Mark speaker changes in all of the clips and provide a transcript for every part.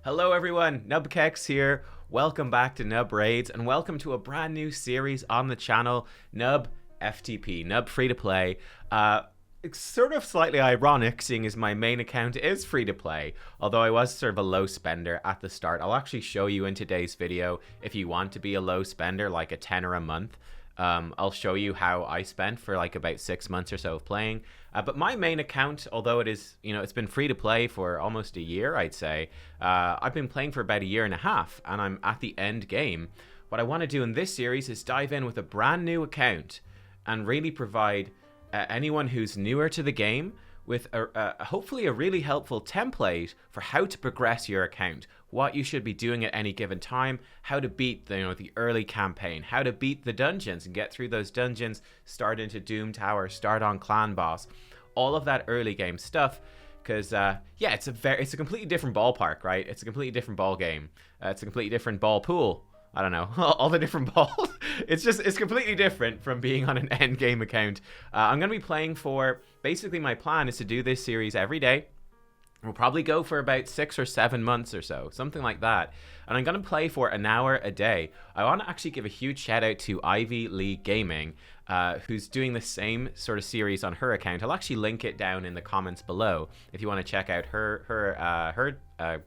Speaker 1: Hello everyone, nubkeks here. Welcome back to Nub Raids and welcome to a brand new series on the channel, Nub FTP, Nub Free to Play. It's sort of slightly ironic seeing as my main account is free to play, although I was sort of a low spender at the start. I'll actually show you in today's video if you want to be a low spender, like a tenner a month. I'll show you how I spent for like about 6 months or so of playing. But my main account, although it is, it's been free to play for almost a year, I'd say. I've been playing for about a year and a half, and I'm at the end game. What I want to do in this series is dive in with a brand new account and really provide anyone who's newer to the game with hopefully a really helpful template for how to progress your account, what you should be doing at any given time, how to beat the early campaign, how to beat the dungeons and get through those dungeons, start into Doom Tower, start on Clan Boss, all of that early game stuff. Because it's a completely different ballpark, right? It's a completely different ball game. It's a completely different ball pool. I don't know, all the different balls. It's completely different from being on an end game account. I'm going to be playing for, basically my plan is to do this series every day. We'll probably go for about 6 or 7 months or so, something like that. And I'm going to play for an hour a day. I want to actually give a huge shout out to Ivy League Gaming, who's doing the same sort of series on her account. I'll actually link it down in the comments below if you want to check out her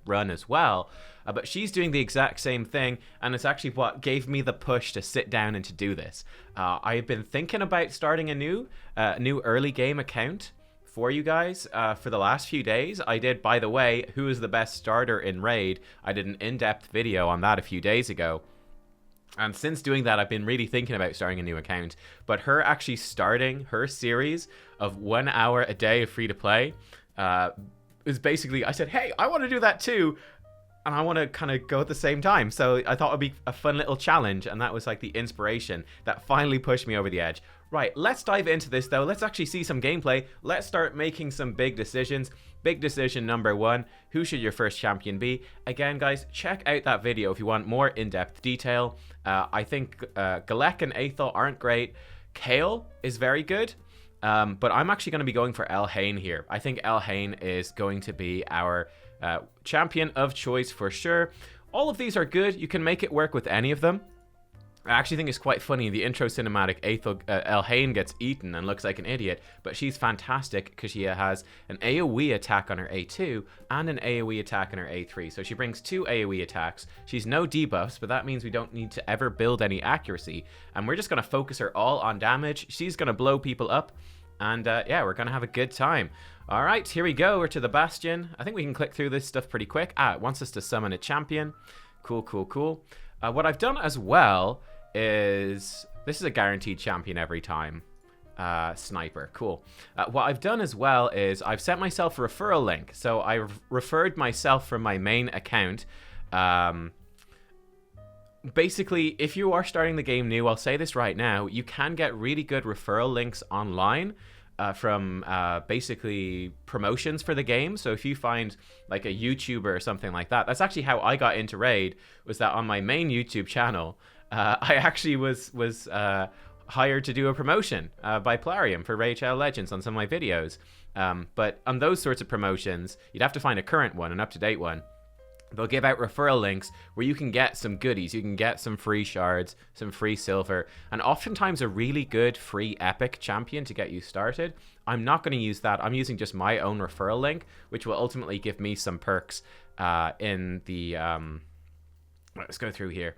Speaker 1: run as well. But she's doing the exact same thing, and it's actually what gave me the push to sit down and to do this. I've been thinking about starting a new early game account for you guys for the last few days. I did, by the way, who is the best starter in Raid. I did an in-depth video on that a few days ago. And since doing that, I've been really thinking about starting a new account. But her actually starting her series of 1 hour a day of free-to-play is basically, I said, hey, I want to do that too. And I want to kind of go at the same time. So I thought it would be a fun little challenge. And that was like the inspiration that finally pushed me over the edge. Right, let's dive into this though. Let's actually see some gameplay. Let's start making some big decisions. Big decision number 1, who should your first champion be? Again, guys, check out that video if you want more in-depth detail. I think Galek and Aethel aren't great. Kale is very good. But I'm actually going to be going for Elhain here. I think Elhain is going to be our champion of choice for sure. All of these are good. You can make it work with any of them. I actually think it's quite funny. In the intro cinematic, Elhain gets eaten and looks like an idiot, but she's fantastic because she has an AoE attack on her A2 and an AoE attack on her A3. So she brings 2 AoE attacks. She's no debuffs, but that means we don't need to ever build any accuracy. And we're just going to focus her all on damage. She's going to blow people up. And yeah, we're going to have a good time. All right, here we go. We're to the Bastion. I think we can click through this stuff pretty quick. It wants us to summon a champion. Cool, cool, cool. What I've done as well is, this is a guaranteed champion every time. Sniper, cool. What I've done as well is I've sent myself a referral link. So I referred myself from my main account. Basically, if you are starting the game new, I'll say this right now, you can get really good referral links online from basically promotions for the game. So if you find like a YouTuber or something like that, that's actually how I got into Raid, was that on my main YouTube channel, I actually was hired to do a promotion by Plarium for Raid Shadow Legends on some of my videos. But on those sorts of promotions, you'd have to find a current one, an up-to-date one. They'll give out referral links where you can get some goodies. You can get some free shards, some free silver, and oftentimes a really good free epic champion to get you started. I'm not going to use that. I'm using just my own referral link, which will ultimately give me some perks in the... let's go through here.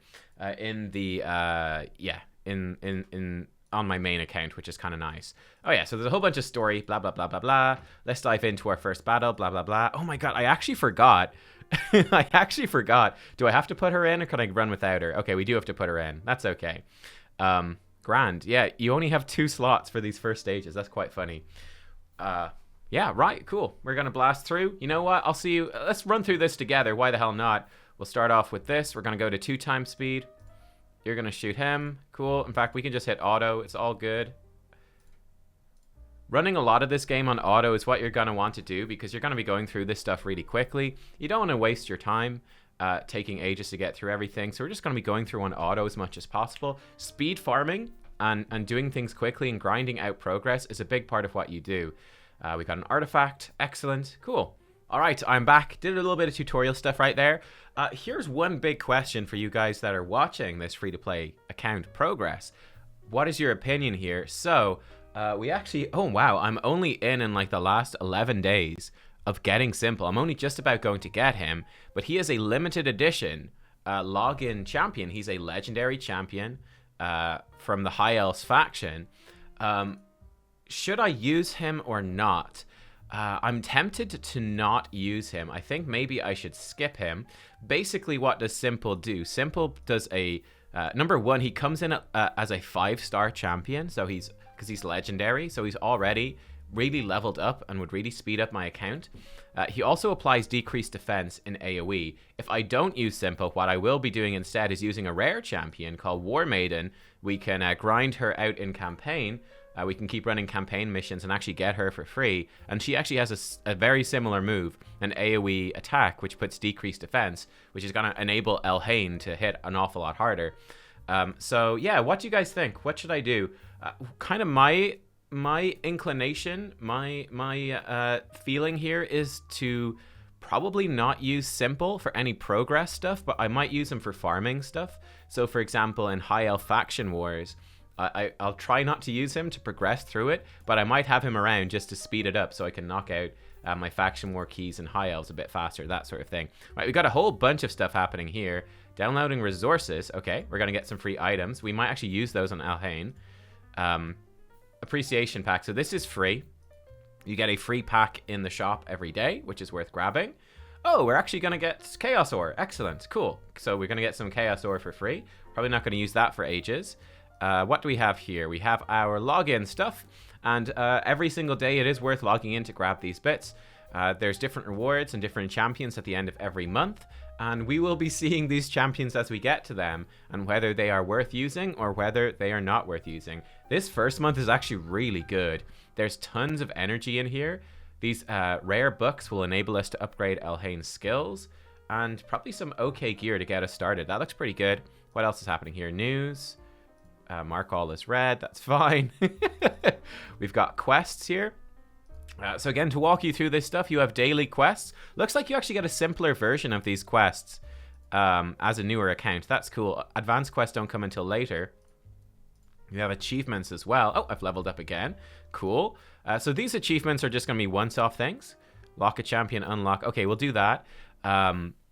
Speaker 1: In the... on my main account, which is kind of nice. Oh yeah, so there's a whole bunch of story, blah, blah, blah, blah, blah. Let's dive into our first battle, blah, blah, blah. Oh my god, I actually forgot. I actually forgot. Do I have to put her in or can I run without her? Okay, we do have to put her in. That's okay. Grand. Yeah, you only have 2 slots for these first stages. That's quite funny. Yeah, right, cool. We're going to blast through. You know what? I'll see you. Let's run through this together. Why the hell not? We'll start off with this. We're going to go to 2 times speed. You're going to shoot him. Cool. In fact, we can just hit auto. It's all good. Running a lot of this game on auto is what you're going to want to do because you're going to be going through this stuff really quickly. You don't want to waste your time taking ages to get through everything. So we're just going to be going through on auto as much as possible. Speed farming and doing things quickly and grinding out progress is a big part of what you do. We got an artifact. Excellent. Cool. All right, I'm back. Did a little bit of tutorial stuff right there. Here's one big question for you guys that are watching this free-to-play account progress. What is your opinion here? So, we actually... Oh, wow. I'm only in like the last 11 days of getting Simple. I'm only just about going to get him. But he is a limited edition login champion. He's a legendary champion from the High Elves faction. Should I use him or not? I'm tempted to not use him. I think maybe I should skip him. Basically, what does Simple do? Simple does a... number one, he comes in as a 5-star champion, so because he's legendary, so he's already really leveled up and would really speed up my account. He also applies decreased defense in AoE. If I don't use Simple, what I will be doing instead is using a rare champion called War Maiden. We can grind her out in campaign. We can keep running campaign missions and actually get her for free. And she actually has a very similar move, an AoE attack, which puts decreased defense, which is going to enable Elhain to hit an awful lot harder. So yeah, what do you guys think? What should I do? Kind of my inclination, my feeling here is to probably not use Simple for any progress stuff, but I might use him for farming stuff. So for example, in High Elf Faction Wars, I'll try not to use him to progress through it, but I might have him around just to speed it up so I can knock out my Faction War keys and High Elves a bit faster, that sort of thing. Right, we got a whole bunch of stuff happening here. Downloading resources. Okay, we're going to get some free items. We might actually use those on Elhain. Appreciation pack. So this is free. You get a free pack in the shop every day, which is worth grabbing. Oh, we're actually going to get Chaos Ore. Excellent. Cool. So we're going to get some Chaos Ore for free. Probably not going to use that for ages. What do we have here? We have our login stuff, and every single day it is worth logging in to grab these bits. There's different rewards and different champions at the end of every month, and we will be seeing these champions as we get to them, and whether they are worth using or whether they are not worth using. This first month is actually really good. There's tons of energy in here. These rare books will enable us to upgrade Elhain's skills, and probably some okay gear to get us started. That looks pretty good. What else is happening here? News. Mark all as red. That's fine. We've got quests here. So again, to walk you through this stuff, you have daily quests. Looks like you actually get a simpler version of these quests as a newer account. That's cool. Advanced quests don't come until later. You have achievements as well. Oh, I've leveled up again. Cool. So these achievements are just going to be once-off things. Lock a champion, unlock. Okay, we'll do that.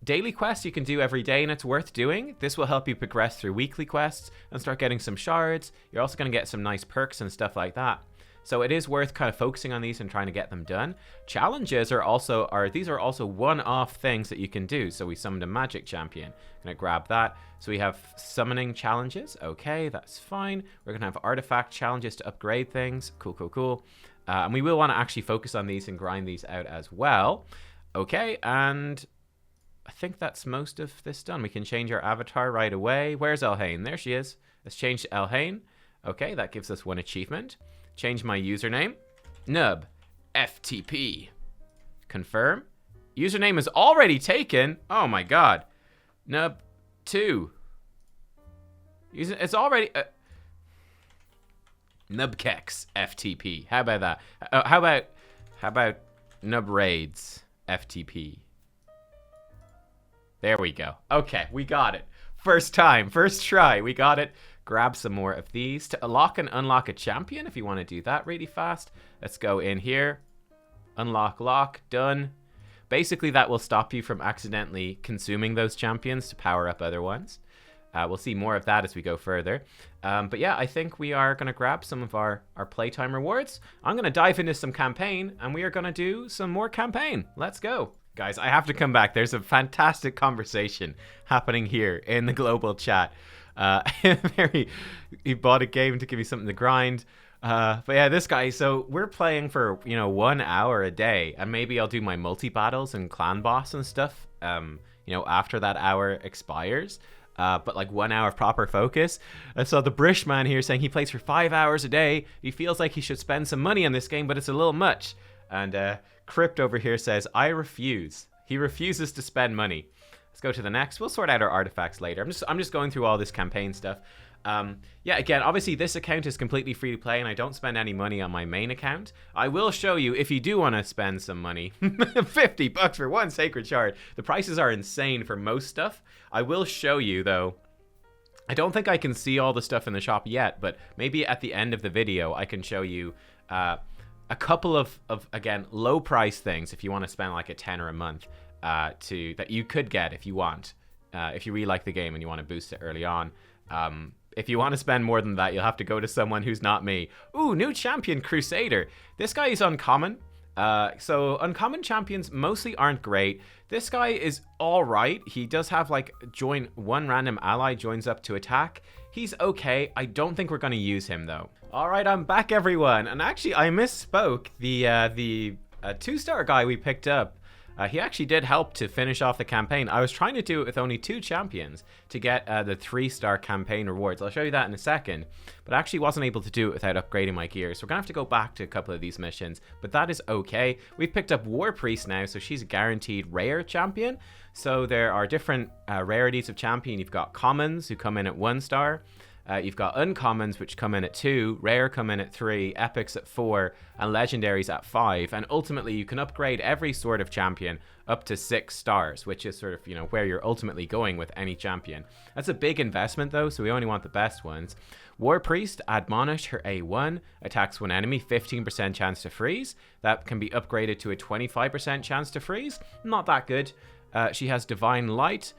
Speaker 1: Daily quests you can do every day, and it's worth doing. This will help you progress through weekly quests and start getting some shards. You're also going to get some nice perks and stuff like that. So it is worth kind of focusing on these and trying to get them done. Challenges are also one-off things that you can do. So we summoned a magic champion. Gonna grab that. So we have summoning challenges. Okay, that's fine. We're gonna have artifact challenges to upgrade things. Cool, cool, cool. And we will want to actually focus on these and grind these out as well. Okay, and I think that's most of this done. We can change our avatar right away. Where's Elhain? There she is. Let's change to Elhain. Okay, that gives us one achievement. Change my username. Nub FTP. Confirm. Username is already taken. Oh my god. Nub 2. It's already... nubkeks FTP. How about that? How about Nub Raids FTP? There we go. Okay, we got it. First time, first try, we got it. Grab some more of these to lock and unlock a champion if you want to do that really fast. Let's go in here. Unlock, lock, done. Basically, that will stop you from accidentally consuming those champions to power up other ones. We'll see more of that as we go further. But yeah, I think we are going to grab some of our playtime rewards. I'm going to dive into some campaign, and we are going to do some more campaign. Let's go. Guys, I have to come back. There's a fantastic conversation happening here in the global chat. He bought a game to give me something to grind. But yeah, this guy, so we're playing for, 1 hour a day, and maybe I'll do my multi-battles and clan boss and stuff, after that hour expires. But like 1 hour of proper focus. I saw the Brish man here saying he plays for 5 hours a day. He feels like he should spend some money on this game, but it's a little much. And Crypt over here says, I refuse. He refuses to spend money. Let's go to the next. We'll sort out our artifacts later. I'm just going through all this campaign stuff. Yeah, again, obviously this account is completely free to play and I don't spend any money on my main account. I will show you if you do want to spend some money. $50 for one sacred shard. The prices are insane for most stuff. I will show you though. I don't think I can see all the stuff in the shop yet, but maybe at the end of the video I can show you a couple of again, low price things if you want to spend like a 10 or a month that you could get if you want. If you really like the game and you want to boost it early on. If you want to spend more than that, you'll have to go to someone who's not me. Ooh, new champion, Crusader. This guy is uncommon. So uncommon champions mostly aren't great. This guy is all right. He does have like join one random ally joins up to attack. He's okay. I don't think we're going to use him though. All right, I'm back everyone. And actually I misspoke. The 2-star guy we picked up, he actually did help to finish off the campaign. I was trying to do it with only 2 champions to get the 3-star campaign rewards. I'll show you that in a second. But I actually wasn't able to do it without upgrading my gear. So we're going to have to go back to a couple of these missions. But that is okay. We've picked up War Priest now. So she's a guaranteed rare champion. So there are different rarities of champion. You've got commons who come in at 1 star. You've got uncommons, which come in at 2, rare come in at 3, epics at 4, and legendaries at 5. And ultimately, you can upgrade every sort of champion up to 6 stars, which is sort of, you know, where you're ultimately going with any champion. That's a big investment, though, so we only want the best ones. War Priest, Admonish, her A1, attacks one enemy, 15% chance to freeze. That can be upgraded to a 25% chance to freeze. Not that good. She has Divine Light,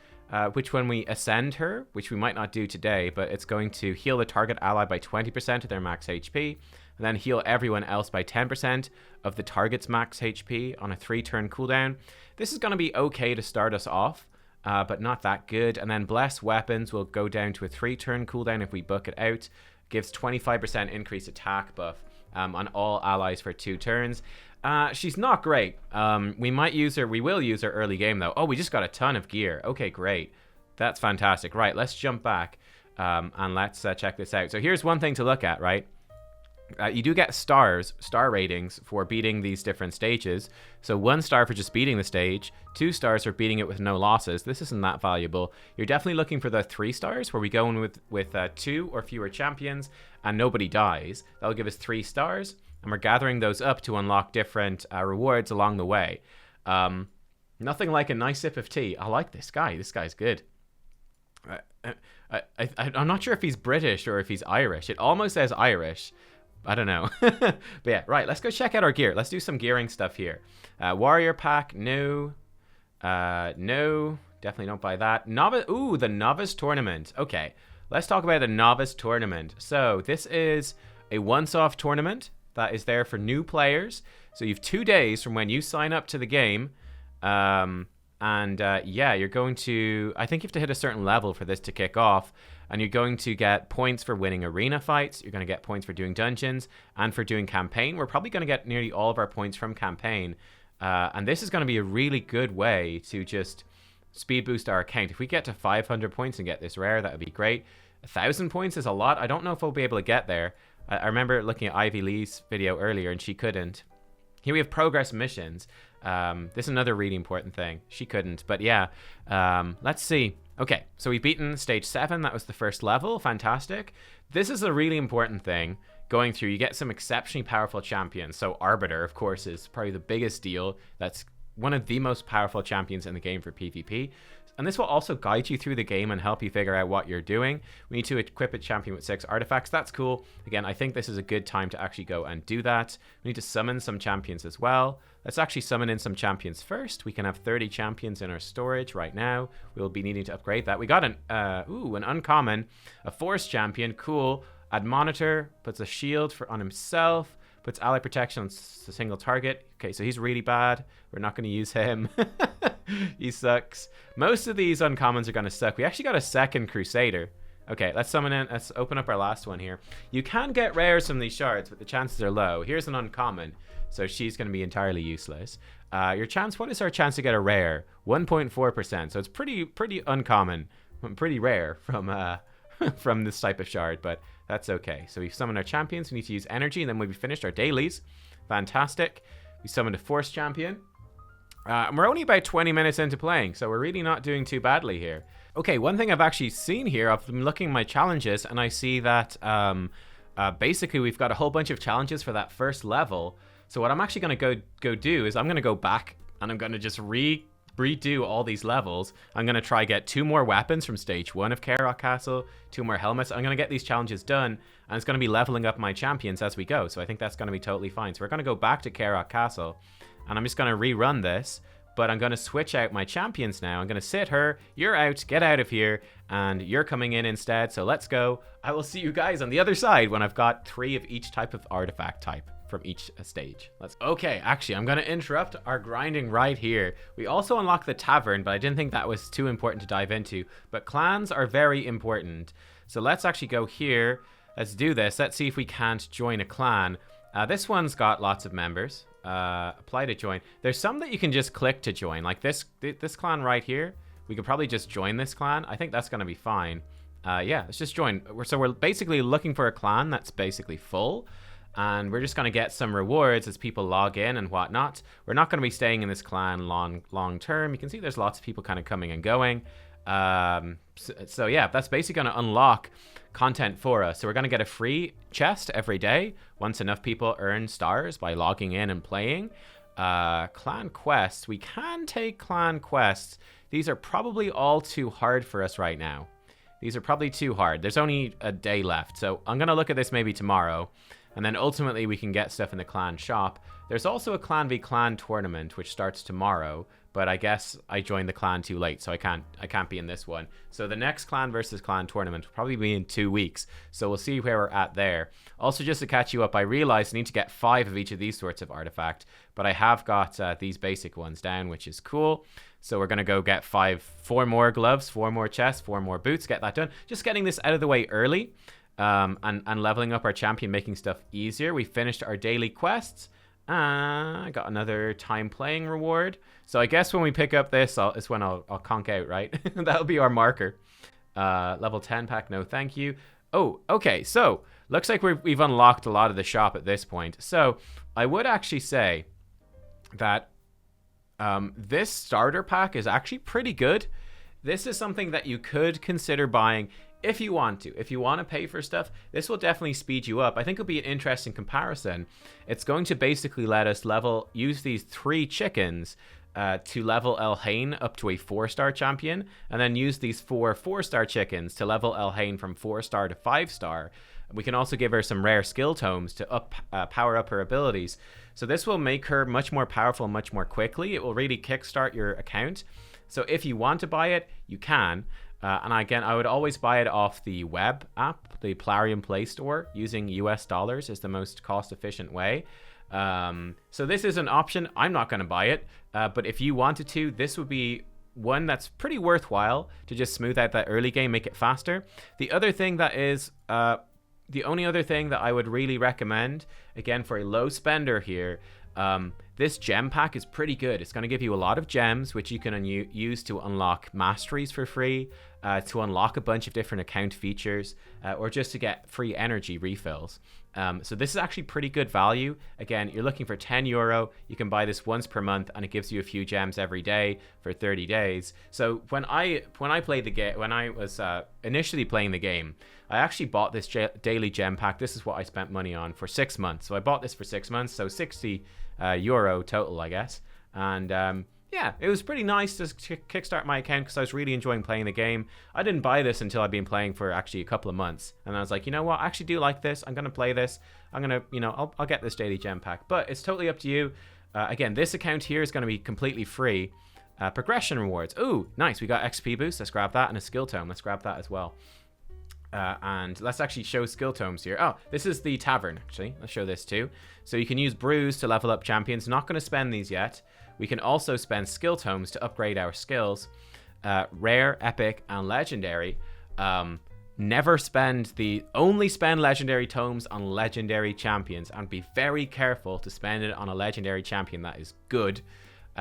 Speaker 1: which when we ascend her, which we might not do today, but it's going to heal the target ally by 20% of their max HP, and then heal everyone else by 10% of the target's max HP on a 3-turn cooldown. This is going to be okay to start us off, but not that good. And then Bless Weapons will go down to a 3-turn cooldown if we book it out. Gives 25% increased attack buff on all allies for 2 turns. She's not great. We might use her. We will use her early game, though. Oh, we just got a ton of gear. Okay, great. That's fantastic. Right, let's jump back and let's check this out. So here's one thing to look at, right? You do get star ratings for beating these different stages. So 1 star for just beating the stage, 2 stars for beating it with no losses. This isn't that valuable. You're definitely looking for the 3 stars where we go in with 2 or fewer champions and nobody dies. That'll give us 3 stars. And we're gathering those up to unlock different rewards along the way. Nothing like a nice sip of tea. I like this guy. This guy's good. I'm not sure if he's British or if he's Irish. It almost says Irish. I don't know. But yeah, right. Let's go check out our gear. Let's do some gearing stuff here. Warrior pack. No. No. Definitely don't buy that. Novice. Ooh, the Novice tournament. Okay. Let's talk about the Novice tournament. So this is a once-off tournament that is there for new players. So you have 2 days from when you sign up to the game. Yeah, you're going to... I think you have to hit a certain level for this to kick off. And you're going to get points for winning arena fights. You're going to get points for doing dungeons and for doing campaign. We're probably going to get nearly all of our points from campaign. And this is going to be a really good way to just speed boost our account. If we get to 500 points and get this rare, that would be great. 1,000 points is a lot. I don't know if we'll be able to get there. I remember looking at Ivy Lee's video earlier and she couldn't. Here we have progress missions. This is another really important thing. She couldn't, but yeah. Let's see. Okay, so we've beaten stage 7. That was the first level. Fantastic. This is a really important thing going through. You get some exceptionally powerful champions. So Arbiter, of course, is probably the biggest deal. That's one of the most powerful champions in the game for PvP. And this will also guide you through the game and help you figure out what you're doing. We need to equip a champion with 6 artifacts. That's cool. Again, I think this is a good time to actually go and do that. We need to summon some champions as well. Let's actually summon in some champions first. We can have 30 champions in our storage right now. We'll be needing to upgrade that. We got an uncommon, a force champion. Cool. Admonitor puts a shield on himself. Puts ally protection on a single target. Okay, so he's really bad. We're not going to use him. He sucks. Most of these uncommons are going to suck. We actually got a second Crusader. Okay, let's summon in. Let's open up our last one here. You can get rares from these shards, but the chances are low. Here's an uncommon. So she's going to be entirely useless. Your chance, what is our chance to get a rare? 1.4%. So it's pretty uncommon. Pretty rare from from this type of shard, but that's okay. So we've summoned our champions. We need to use energy, and then when we finished our dailies, fantastic. We summoned a force champion. And we're only about 20 minutes into playing, so we're really not doing too badly here. Okay, one thing I've actually seen here, I've been looking at my challenges, and I see that basically we've got a whole bunch of challenges for that first level. So what I'm actually going to go do is I'm going to go back, and I'm going to just redo all these levels. I'm going to try get 2 more weapons from stage 1 of K-Rock Castle, 2 more helmets. I'm going to get these challenges done, and it's going to be leveling up my champions as we go. So I think that's going to be totally fine. So we're going to go back to K-Rock Castle, and I'm just going to rerun this, but I'm going to switch out my champions now. I'm going to sit her, you're out, get out of here, and you're coming in instead. So let's go. I will see you guys on the other side when I've got 3 of each type of artifact type from each stage. Okay, actually, I'm going to interrupt our grinding right here. We also unlocked the tavern, but I didn't think that was too important to dive into. But clans are very important. So let's actually go here. Let's do this. Let's see if we can't join a clan. This one's got lots of members. Apply to join. There's some that you can just click to join, like this clan right here. We could probably just join this clan. I think that's going to be fine. Yeah, let's just join. So we're basically looking for a clan that's basically full, and we're just going to get some rewards as people log in and whatnot. We're not going to be staying in this clan long term. You can see there's lots of people kind of coming and going. So yeah, that's basically going to unlock content for us. So we're going to get a free chest every day once enough people earn stars by logging in and playing. Clan quests. We can take clan quests. These are probably all too hard for us right now. These are probably too hard. There's only a day left, so I'm going to look at this maybe tomorrow, and then ultimately we can get stuff in the clan shop. There's also a clan v clan tournament which starts tomorrow, but I guess I joined the clan too late, so I can't be in this one. So the next clan versus clan tournament will probably be in 2 weeks, so we'll see where we're at there. Also, just to catch you up, I realized I need to get 5 of each of these sorts of artifact, but I have got these basic ones down, which is cool. So we're gonna go get 4 more gloves, 4 more chests, 4 more boots, get that done. Just getting this out of the way early, and leveling up our champion, making stuff easier. We finished our daily quests. I got another time playing reward. So I guess when we pick up this, is when I'll conk out, right? That'll be our marker. Level 10 pack, no thank you. Oh, okay, so looks like we've unlocked a lot of the shop at this point. So I would actually say that this starter pack is actually pretty good. This is something that you could consider buying if you want to. If you want to pay for stuff, this will definitely speed you up. I think it'll be an interesting comparison. It's going to basically let us use these 3 chickens to level Elhain up to a 4-star champion, and then use these 4 4-star chickens to level Elhain from 4-star to 5-star. We can also give her some rare skill tomes to power up her abilities. So this will make her much more powerful much more quickly. It will really kickstart your account. So if you want to buy it, you can. And again, I would always buy it off the web app, the Plarium Play Store. Using US dollars is the most cost-efficient way. So this is an option. I'm not going to buy it. But if you wanted to, this would be one that's pretty worthwhile to just smooth out that early game, make it faster. The other thing that is... the only other thing that I would really recommend, again, for a low spender here, this gem pack is pretty good. It's going to give you a lot of gems, which you can use to unlock masteries for free, to unlock a bunch of different account features, or just to get free energy refills. So this is actually pretty good value. Again, you're looking for €10. You can buy this once per month, and it gives you a few gems every day for 30 days. So when I played the game, when I was initially playing the game, I actually bought this daily gem pack. This is what I spent money on for 6 months. So I bought this for 6 months, so €60 total, I guess. And yeah, it was pretty nice to kickstart my account because I was really enjoying playing the game. I didn't buy this until I'd been playing for actually a couple of months. And I was like, you know what? I actually do like this. I'm going to play this. I'm going to, I'll get this daily gem pack. But it's totally up to you. Again, this account here is going to be completely free. Progression rewards. Ooh, nice. We got XP boost. Let's grab that. And a skill tome. Let's grab that as well. And let's actually show skill tomes here. Oh, this is the tavern, actually. Let's show this too. So you can use brews to level up champions. Not going to spend these yet. We can also spend skill tomes to upgrade our skills. Rare, epic, and legendary. Only spend legendary tomes on legendary champions, and be very careful to spend it on a legendary champion that is good.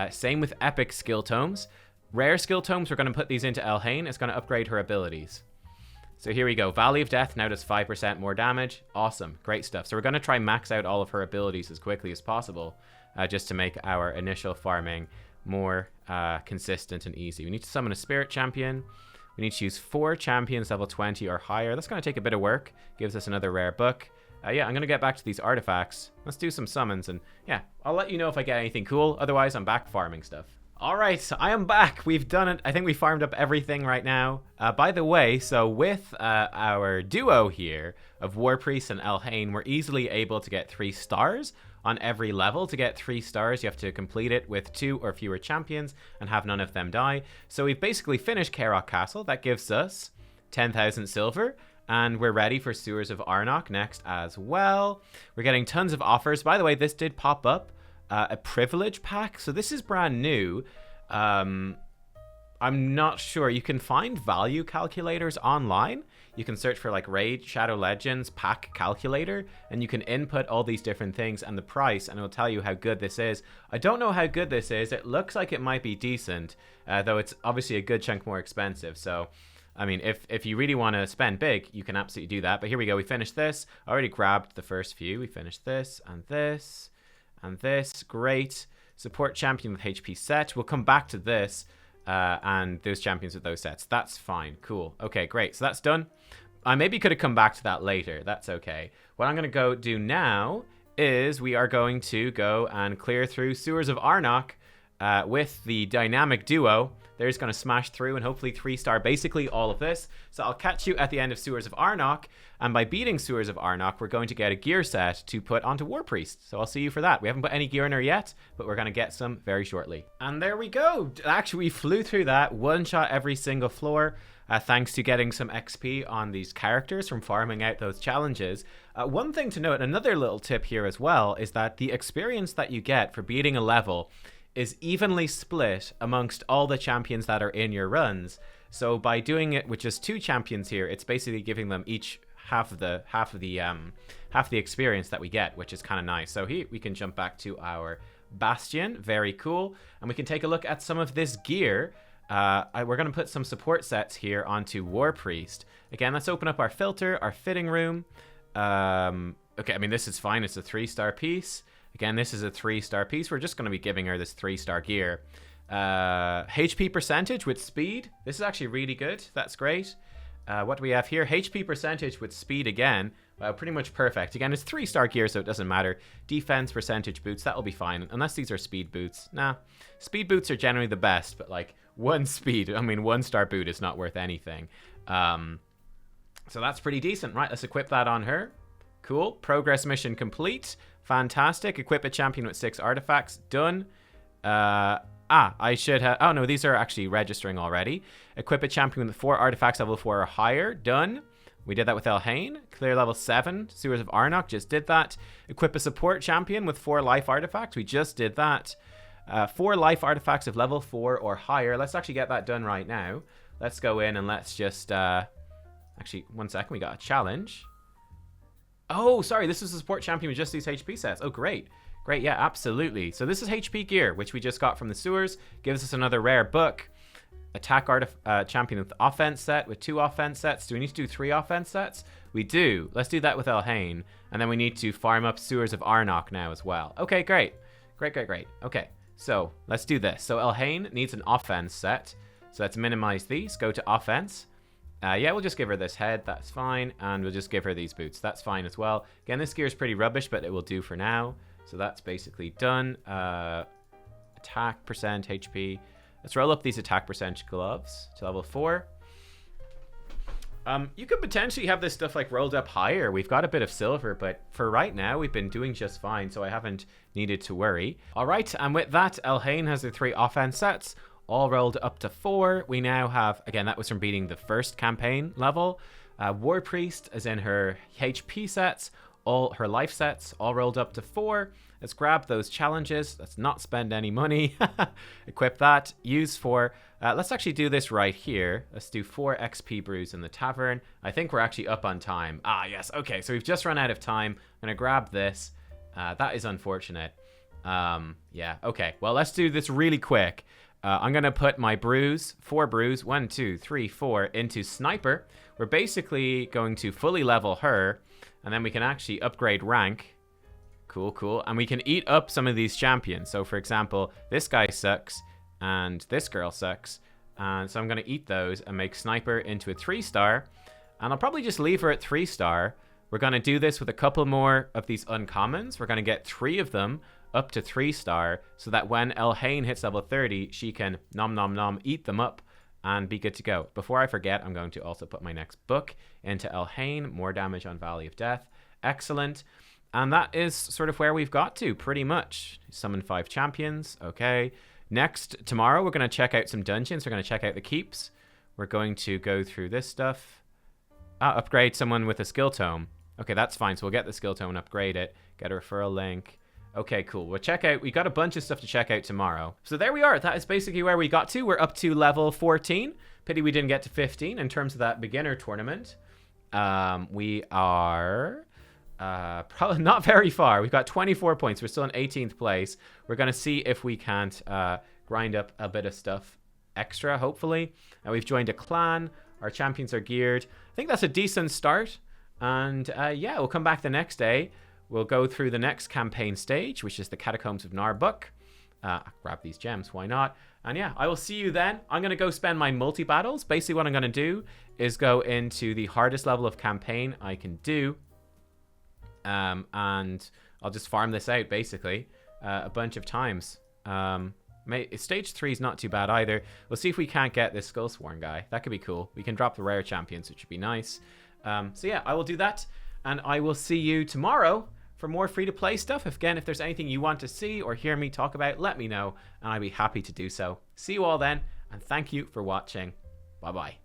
Speaker 1: Same with epic skill tomes. Rare skill tomes, we're going to put these into Elhain. It's going to upgrade her abilities. So here we go. Valley of Death now does 5% more damage. Awesome. Great stuff. So we're going to try max out all of her abilities as quickly as possible, just to make our initial farming more consistent and easy. We need to summon a spirit champion. We need to use 4 champions level 20 or higher. That's going to take a bit of work. Gives us another rare book. Yeah, I'm going to get back to these artifacts. Let's do some summons, and yeah, I'll let you know if I get anything cool. Otherwise, I'm back farming stuff. All right, I am back. We've done it. I think we farmed up everything right now. By the way, so with our duo here of War Priest and Elhain, we're easily able to get 3 stars on every level. To get 3 stars, you have to complete it with 2 or fewer champions and have none of them die. So we've basically finished Kaerok Castle. That gives us 10,000 silver. And we're ready for Sewers of Arnok next as well. We're getting tons of offers. By the way, this did pop up. A privilege pack. So this is brand new. I'm not sure. You can find value calculators online. You can search for like Raid Shadow Legends pack calculator, and you can input all these different things and the price, and it will tell you how good this is. I don't know how good this is. It looks like it might be decent, though it's obviously a good chunk more expensive. So I mean, if you really want to spend big, you can absolutely do that. But here we go. We finished this. I already grabbed the first few. We finished this and this. And this, great. Support champion with HP set. We'll come back to this and those champions with those sets. That's fine. Cool. Okay, great. So that's done. I maybe could have come back to that later. That's okay. What I'm going to go do now is we are going to go and clear through Sewers of Arnok with the dynamic duo. They're just going to smash through and hopefully 3-star basically all of this. So I'll catch you at the end of Sewers of Arnok. And by beating Sewers of Arnok, we're going to get a gear set to put onto War Priest. So I'll see you for that. We haven't put any gear in her yet, but we're going to get some very shortly. And there we go. Actually, we flew through that. One shot every single floor. Thanks to getting some XP on these characters from farming out those challenges. One thing to note, another little tip here as well, is that the experience that you get for beating a level is evenly split amongst all the champions that are in your runs. So by doing it with just 2 champions here, it's basically giving them each half of the experience that we get, which is kind of nice. So here we can jump back to our Bastion, very cool, and we can take a look at some of this gear. We're going to put some support sets here onto War Priest. Again, let's open up our filter, our fitting room. Okay, I mean, this is fine. It's a 3-star piece. Again, this is a 3-star piece. We're just going to be giving her this 3-star gear. HP percentage with speed. This is actually really good. That's great. What do we have here? HP percentage with speed again. Pretty much perfect. Again, it's 3-star gear, so it doesn't matter. Defense percentage boots. That'll be fine. Unless these are speed boots. Nah. Speed boots are generally the best, but like 1-star boot is not worth anything. So that's pretty decent. Right, let's equip that on her. Cool. Progress mission complete. Fantastic. Equip a champion with 6 artifacts. Done. I should have... Oh, no, these are actually registering already. Equip a champion with 4 artifacts level 4 or higher. Done. We did that with Elhain. Clear level 7. Sewers of Arnok. Just did that. Equip a support champion with 4 life artifacts. We just did that. 4 life artifacts of level 4 or higher. Let's actually get that done right now. Let's go in and let's just... Actually, 1 second. We got a challenge. Oh, sorry. This is a support champion with just these HP sets. Oh, great. Great, yeah, absolutely. So this is HP gear, which we just got from the sewers. Gives us another rare book. Attack champion with offense set, with 2 offense sets. Do we need to do 3 offense sets? We do. Let's do that with Elhain. And then we need to farm up Sewers of Arnok now as well. Okay, great. Great. Okay, so let's do this. So Elhain needs an offense set. So let's minimize these. Go to offense. Yeah, we'll just give her this head. That's fine. And we'll just give her these boots. That's fine as well. Again, this gear is pretty rubbish, but it will do for now. So that's basically done. Attack percent HP. Let's roll up these attack percentage gloves to level 4. You could potentially have this stuff like rolled up higher. We've got a bit of silver, but for right now, we've been doing just fine, so I haven't needed to worry. All right, and with that, Elhain has the 3 offense sets, all rolled up to 4. We now have, again, that was from beating the first campaign level. War Priest is in her HP sets, all her life sets, all rolled up to 4. Let's grab those challenges. Let's not spend any money. Equip that. Use 4. Let's actually do this right here. Let's do 4 XP brews in the tavern. I think we're actually up on time. Ah, yes. Okay, so we've just run out of time. I'm going to grab this. That is unfortunate. Yeah, okay. Well, let's do this really quick. I'm going to put my brews, 4 brews, 1, 2, 3, 4, into Sniper. We're basically going to fully level her, and then we can actually upgrade rank. Cool. And we can eat up some of these champions. So, for example, this guy sucks. and this girl sucks. And so I'm going to eat those and make Sniper into a 3-star. And I'll probably just leave her at 3-star. We're going to do this with a couple more of these uncommons. We're going to get 3 of them up to 3-star so that when Elhain hits level 30, she can nom nom nom eat them up and be good to go. Before I forget, I'm going to also put my next book into Elhain. More damage on Valley of Death. Excellent. And that is sort of where we've got to, pretty much. Summon 5 champions. Okay. Next, tomorrow, we're going to check out some dungeons. We're going to check out the keeps. We're going to go through this stuff. Upgrade someone with a skill tome. Okay, that's fine. So we'll get the skill tome and upgrade it. Get a referral link. Okay, cool. We'll check out. We got a bunch of stuff to check out tomorrow. So there we are. That is basically where we got to. We're up to level 14. Pity we didn't get to 15 in terms of that beginner tournament. We are probably not very far. We've got 24 points. We're still in 18th place. We're going to see if we can't grind up a bit of stuff extra, hopefully. Now we've joined a clan. Our champions are geared. I think that's a decent start. And yeah, we'll come back the next day. We'll go through the next campaign stage, which is the Catacombs of Narbuk. Grab these gems, why not? And yeah, I will see you then. I'm going to go spend my multi-battles. Basically what I'm going to do is go into the hardest level of campaign I can do. And I'll just farm this out, basically, a bunch of times. Stage 3 is not too bad either. We'll see if we can't get this Skullsworn guy. That could be cool. We can drop the rare champions, which would be nice. So yeah, I will do that. And I will see you tomorrow for more free-to-play stuff. If there's anything you want to see or hear me talk about, let me know, and I'd be happy to do so. See you all then, and thank you for watching. Bye-bye.